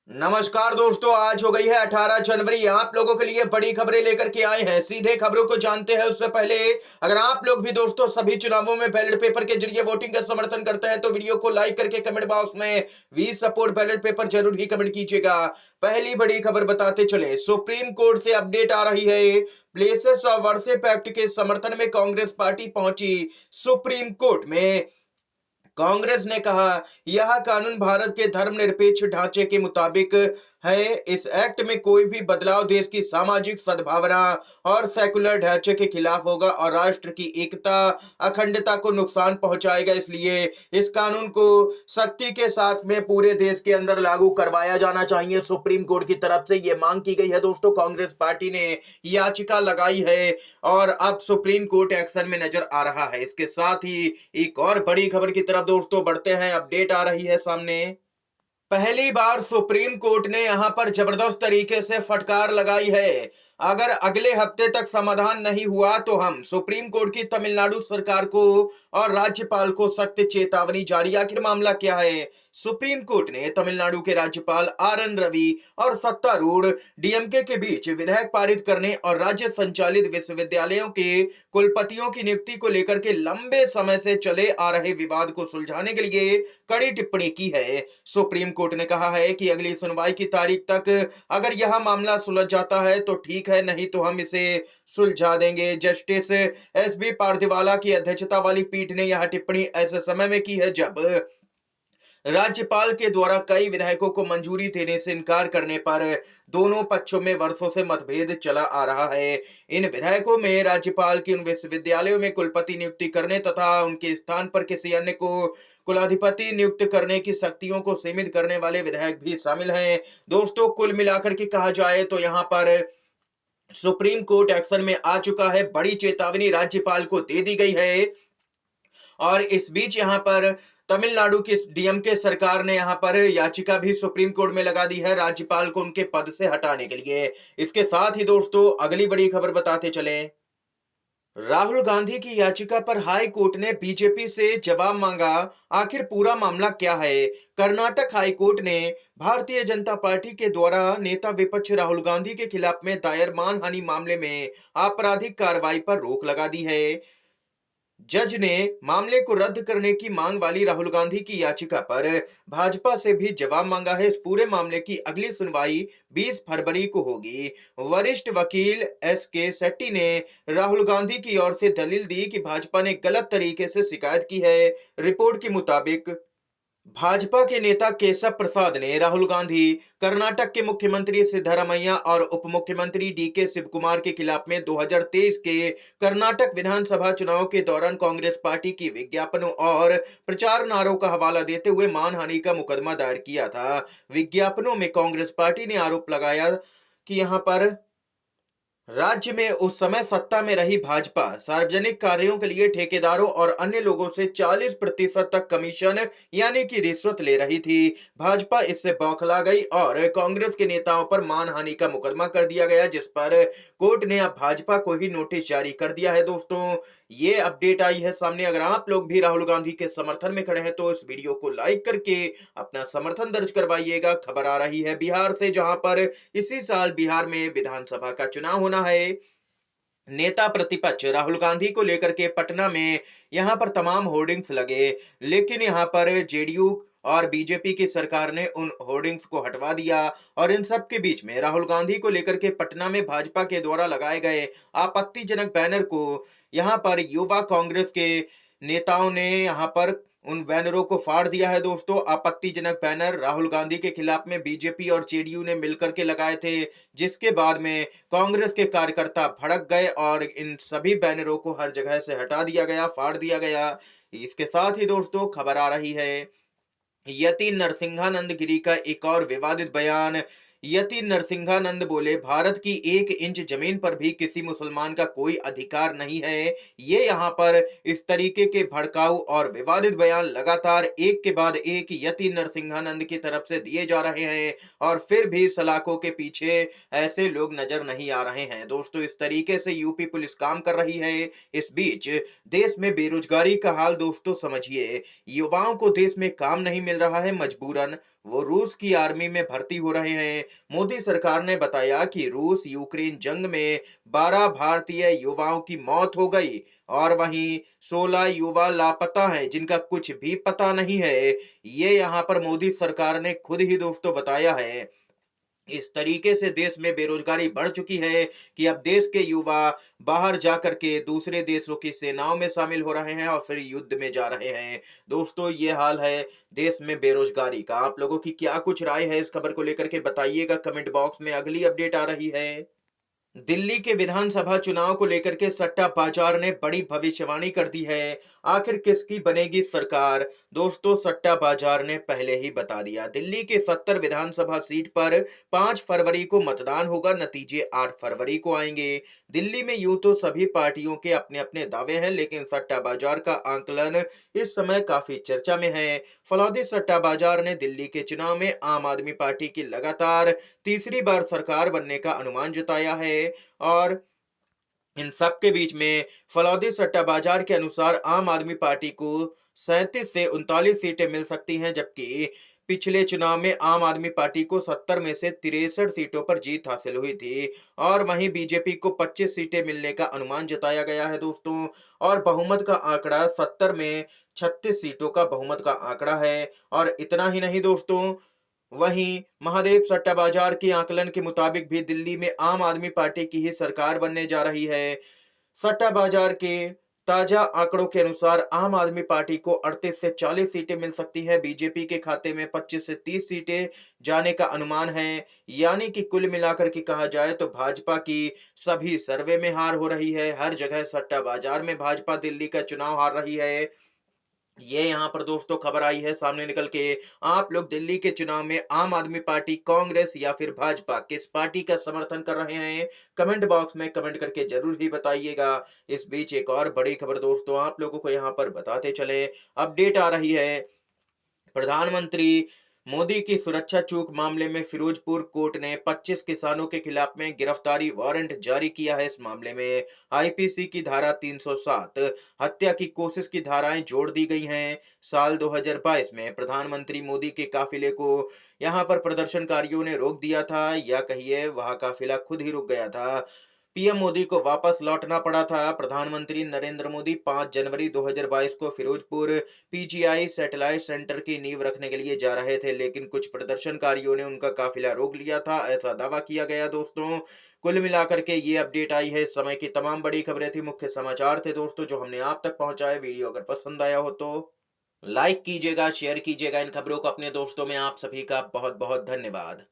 नमस्कार दोस्तों, आज हो गई है 18 जनवरी। आप लोगों के लिए बड़ी खबरें लेकर के आए हैं। सीधे खबरों को जानते हैं उससे पहले अगर आप लोग भी दोस्तों सभी चुनावों में बैलेट पेपर के जरिए वोटिंग का समर्थन करते हैं तो वीडियो को लाइक करके कमेंट बॉक्स में वी सपोर्ट बैलेट पेपर जरूर ही कमेंट कीजिएगा। पहली बड़ी खबर बताते चले, सुप्रीम कोर्ट से अपडेट आ रही है। प्लेसेस ऑफ वर्शिप एक्ट के समर्थन में कांग्रेस पार्टी पहुंची सुप्रीम कोर्ट में। कांग्रेस ने कहा यह कानून भारत के धर्मनिरपेक्ष ढांचे के मुताबिक है। इस एक्ट में कोई भी बदलाव देश की सामाजिक सद्भावना और सेकुलर ढांचे के खिलाफ होगा और राष्ट्र की एकता अखंडता को नुकसान पहुंचाएगा। इसलिए इस कानून को सख्ती के साथ में पूरे देश के अंदर लागू करवाया जाना चाहिए। सुप्रीम कोर्ट की तरफ से यह मांग की गई है दोस्तों। कांग्रेस पार्टी ने याचिका लगाई है और अब सुप्रीम कोर्ट एक्शन में नजर आ रहा है। इसके साथ ही एक और बड़ी खबर की तरफ दोस्तों बढ़ते हैं। अपडेट आ रही है सामने। पहली बार सुप्रीम कोर्ट ने यहां पर जबरदस्त तरीके से फटकार लगाई है। अगर अगले हफ्ते तक समाधान नहीं हुआ तो हम सुप्रीम कोर्ट की तमिलनाडु सरकार को और राज्यपाल को सख्त चेतावनी जारी। आखिर मामला क्या है? सुप्रीम कोर्ट ने तमिलनाडु के राज्यपाल आर एन रवि और सत्तारूढ़ डीएमके के बीच विधेयक पारित करने और राज्य संचालित विश्वविद्यालयों के कुलपतियों की नियुक्ति को लेकर के लंबे समय से चले आ रहे विवाद को सुलझाने के लिए कड़ी टिप्पणी की है। सुप्रीम कोर्ट ने कहा है कि अगली सुनवाई की तारीख तक अगर यह मामला सुलझ जाता है तो ठीक है, नहीं तो हम इसे सुलझा देंगे। जस्टिस एसबी पारदीवाला की अध्यक्षता वाली पीठ ने यह टिप्पणी ऐसे समय में की है जब राज्यपाल के द्वारा कई विधायकों को मंजूरी देने से इनकार करने पर दोनों पक्षों में वर्षों से मतभेद चला आ रहा है। इन विधायकों में राज्यपाल की उन विश्वविद्यालयों में कुलपति नियुक्ति करने तथा उनके स्थान पर किसी अन्य को कुलाधिपति नियुक्त करने की शक्तियों को सीमित करने वाले विधायक भी शामिल हैं। दोस्तों, कुल मिलाकर के कहा जाए तो यहाँ पर सुप्रीम कोर्ट एक्शन में आ चुका है। बड़ी चेतावनी राज्यपाल को दे दी गई है और इस बीच यहाँ पर तमिलनाडु की डीएमके सरकार ने यहाँ पर याचिका भी सुप्रीम कोर्ट में लगा दी है राज्यपाल को उनके पद से हटाने के लिए। इसके साथ ही दोस्तों अगली बड़ी खबर बताते चले। राहुल गांधी की याचिका पर हाई कोर्ट ने बीजेपी से जवाब मांगा। आखिर पूरा मामला क्या है? कर्नाटक हाई कोर्ट ने भारतीय जनता पार्टी के द्वारा नेता विपक्ष राहुल गांधी के खिलाफ में दायर मानहानि मामले में आपराधिक कार्रवाई पर रोक लगा दी है। जज ने मामले को रद्द करने की मांग वाली राहुल गांधी की याचिका पर भाजपा से भी जवाब मांगा है। इस पूरे मामले की अगली सुनवाई 20 फरवरी को होगी। वरिष्ठ वकील एस के शेट्टी ने राहुल गांधी की ओर से दलील दी कि भाजपा ने गलत तरीके से शिकायत की है। रिपोर्ट के मुताबिक भाजपा के नेता केशव प्रसाद ने राहुल गांधी, कर्नाटक के मुख्यमंत्री सिद्धरामैया और उप मुख्यमंत्री डीके शिवकुमार के खिलाफ में 2023 के कर्नाटक विधानसभा चुनाव के दौरान कांग्रेस पार्टी की विज्ञापनों और प्रचार नारों का हवाला देते हुए मानहानि का मुकदमा दायर किया था। विज्ञापनों में कांग्रेस पार्टी ने आरोप लगाया कि यहां पर राज्य में उस समय सत्ता में रही भाजपा सार्वजनिक कार्यों के लिए ठेकेदारों और अन्य लोगों से 40% तक कमीशन यानी कि रिश्वत ले रही थी। भाजपा इससे बौखला गई और कांग्रेस के नेताओं पर मानहानि का मुकदमा कर दिया गया, जिस पर कोर्ट ने अब भाजपा को ही नोटिस जारी कर दिया है। दोस्तों, ये अपडेट आई है सामने। अगर आप लोग भी राहुल गांधी के समर्थन में खड़े हैं तो इस वीडियो को लाइक करके अपना समर्थन दर्ज करवाइएगा। खबर आ रही है बिहार से, जहां पर इसी साल बिहार में विधानसभा का चुनाव होना है। नेता प्रतिपक्ष राहुल गांधी को लेकर के पटना में यहां पर तमाम होर्डिंग्स लगे, लेकिन यहां पर जेडीयू और बीजेपी की सरकार ने उन होर्डिंग्स को हटवा दिया और इन सब के बीच में राहुल गांधी को लेकर के पटना में भाजपा के द्वारा लगाए गए आपत्तिजनक बैनर को यहां पर युवा कांग्रेस के नेताओं ने यहां पर उन बैनरों को फाड़ दिया है। दोस्तों, आपत्तिजनक बैनर राहुल गांधी के खिलाफ में बीजेपी और जेडीयू ने मिलकर के लगाए थे, जिसके बाद में कांग्रेस के कार्यकर्ता भड़क गए और इन सभी बैनरों को हर जगह से हटा दिया गया, फाड़ दिया गया। इसके साथ ही दोस्तों खबर आ रही है यति नरसिंहानंद गिरी का एक और विवादित बयान। यति नरसिंहानंद बोले, भारत की 1 इंच जमीन पर भी किसी मुसलमान का कोई अधिकार नहीं है। ये यहाँ पर इस तरीके के भड़काऊ और विवादित बयान लगातार एक के बाद एक यति नरसिंहानंद की तरफ से दिए जा रहे हैं और फिर भी सलाखों के पीछे ऐसे लोग नजर नहीं आ रहे हैं। दोस्तों, इस तरीके से यूपी पुलिस काम कर रही है। इस बीच देश में बेरोजगारी का हाल दोस्तों समझिए। युवाओं को देश में काम नहीं मिल रहा है, मजबूरन वो रूस की आर्मी में भर्ती हो रहे हैं। मोदी सरकार ने बताया कि रूस यूक्रेन जंग में 12 भारतीय युवाओं की मौत हो गई और वहीं 16 युवा लापता हैं जिनका कुछ भी पता नहीं है। ये यहाँ पर मोदी सरकार ने खुद ही दोस्तों बताया है। इस तरीके से देश में बेरोजगारी बढ़ चुकी है कि अब देश के युवा बाहर जाकर के दूसरे देशों की सेनाओं में शामिल हो रहे हैं और फिर युद्ध में जा रहे हैं। दोस्तों ये हाल है देश में बेरोजगारी का। आप लोगों की क्या कुछ राय है इस खबर को लेकर के बताइएगा कमेंट बॉक्स में। अगली अपडेट आ रही है दिल्ली के विधानसभा चुनाव को लेकर के सट्टा बाजार ने बड़ी भविष्यवाणी कर दी है। आखिर किसकी बनेगी सरकार? दोस्तों सट्टा बाजार ने पहले ही बता दिया। दिल्ली के 70 विधानसभा सीट पर 5 फरवरी को मतदान होगा, नतीजे 8 फरवरी को आएंगे। दिल्ली में यूं तो सभी पार्टियों के अपने अपने दावे हैं, लेकिन सट्टा बाजार का आंकलन इस समय काफी चर्चा में है। फलौदी सट्टा बाजार ने दिल्ली के चुनाव में आम आदमी पार्टी की लगातार तीसरी बार सरकार बनने का अनुमान जताया है और इन सब के बीच में फलौदी सट्टा बाजार के अनुसार आम आदमी पार्टी को 37 से 39 सीटें मिल सकती हैं, जबकि पिछले चुनाव में आम आदमी पार्टी को 70 में से 63 सीटों पर जीत हासिल हुई थी और वहीं बीजेपी को 25 सीटें मिलने का अनुमान जताया गया है दोस्तों। और बहुमत का आंकड़ा 70 में 36 सीटों का बहुमत का आंकड़ा है। और इतना ही नहीं दोस्तों, वहीं महादेव सट्टा बाजार के आकलन के मुताबिक भी दिल्ली में आम आदमी पार्टी की ही सरकार बनने जा रही है। सट्टा बाजार के ताजा आंकड़ों के अनुसार आम आदमी पार्टी को 38 से 40 सीटें मिल सकती हैं, बीजेपी के खाते में 25 से 30 सीटें जाने का अनुमान है। यानी कि कुल मिलाकर के कहा जाए तो भाजपा की सभी सर्वे में हार हो रही है। हर जगह सट्टा बाजार में भाजपा दिल्ली का चुनाव हार रही है। ये यहाँ पर दोस्तों खबर आई है सामने निकल के। आप लोग दिल्ली के चुनाव में आम आदमी पार्टी, कांग्रेस या फिर भाजपा किस पार्टी का समर्थन कर रहे हैं? कमेंट बॉक्स में कमेंट करके जरूर ही बताइएगा। इस बीच एक और बड़ी खबर दोस्तों आप लोगों को यहाँ पर बताते चले। अपडेट आ रही है प्रधानमंत्री मोदी की सुरक्षा चूक मामले में फिरोजपुर कोर्ट ने 25 किसानों के खिलाफ में गिरफ्तारी वारंट जारी किया है। इस मामले में आईपीसी की धारा 307, हत्या की कोशिश की धाराएं जोड़ दी गई हैं। साल 2022 में प्रधानमंत्री मोदी के काफिले को यहां पर प्रदर्शनकारियों ने रोक दिया था, या कहिए वह काफिला खुद ही रुक गया था। पीएम मोदी को वापस लौटना पड़ा था। प्रधानमंत्री नरेंद्र मोदी 5 जनवरी 2022 को फिरोजपुर पीजीआई सैटेलाइट सेंटर की नींव रखने के लिए जा रहे थे, लेकिन कुछ प्रदर्शनकारियों ने उनका काफिला रोक लिया था, ऐसा दावा किया गया दोस्तों। कुल मिलाकर के ये अपडेट आई है। इस समय की तमाम बड़ी खबरें थी, मुख्य समाचार थे दोस्तों जो हमने आप तक पहुंचाए। वीडियो अगर पसंद आया हो तो लाइक कीजिएगा, शेयर कीजिएगा इन खबरों को अपने दोस्तों में। आप सभी का बहुत बहुत धन्यवाद।